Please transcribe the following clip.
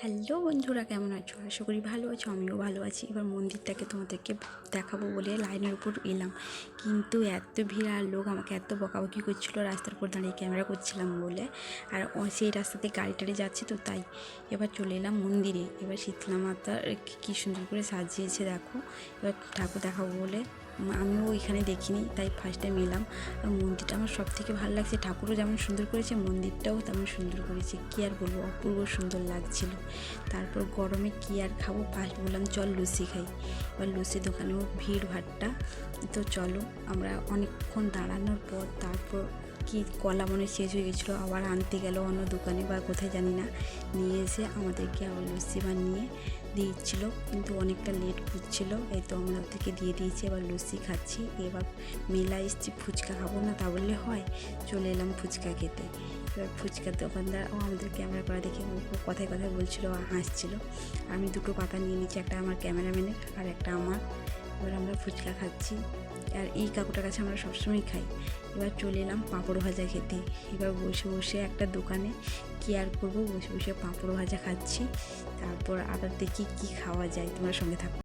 Hello বন্ধুরা, কেমন আছো? আশা করি ভালো আছো, আমিও ভালো আছি। এবার মন্দিরটাকে তোমাদেরকে দেখাবো বলে লাইনের উপর এলাম, কিন্তু এত ভিড় আর লোক আমাকে এত বকাবকি করছিলো রাস্তার উপর দাঁড়িয়ে ক্যামেরা করছিলাম বলে। আর সেই রাস্তাতে গাড়ি টাড়ি যাচ্ছে তো তাই। এবার চলে এলাম মন্দিরে। এবার শীতলা মাতা কী সুন্দর করে সাজিয়েছে দেখো। এবার ঠাকুর দেখাবো বলে আমিও এখানে দেখিনি, তাই ফার্স্ট টাইম এলাম। আর মন্দিরটা আমার সব থেকে ভালো লাগছে, ঠাকুরও যেমন সুন্দর করেছে মন্দিরটাও তেমন সুন্দর করেছে। কী আর বলবো, অপূর্ব সুন্দর লাগছিল। তারপর গরমে কী আর খাবো, ফার্স্ট বললাম চল লস্যি খাই। এবার লস্যি দোকানেও ভিড় ভাট্টা, তো চলো। আমরা অনেকক্ষণ দাঁড়ানোর পর তারপর কি কলা মনে শেষ হয়ে গেছিলো, আবার আনতে গেল অন্য দোকানে বা কোথায় জানি না, নিয়ে এসে আমাদেরকে আবার লস্যি বানিয়ে দিচ্ছিল, কিন্তু অনেকটা লেট করছিল। এই তো আমরা ওদেরকে দিয়ে দিয়েছি, এবার লস্যি খাচ্ছি। এবার মেলা এসছি, ফুচকা খাবো না তা বললে হয়, চলে এলাম ফুচকা খেতে। এবার ফুচকার দোকানদার আমাদের ক্যামেরা করা দেখে কথায় কথায় বলছিলো, হাসছিল। আমি দুটো পাতা নিয়ে নিচ্ছি, একটা আমার ক্যামেরাম্যানের আর একটা আমার। এবার আমরা ফুচকা খাচ্ছি, আর এই কাকুটার কাছে আমরা সবসময় খাই। এবার চলে এলাম পাঁপড় ভাজা খেতে। এবার বসে বসে একটা দোকানে কী আর করবো, বসে বসে পাঁপড় ভাজা খাচ্ছি। তারপর আবার দেখি কী খাওয়া যায়, তোমার সঙ্গে থাকো।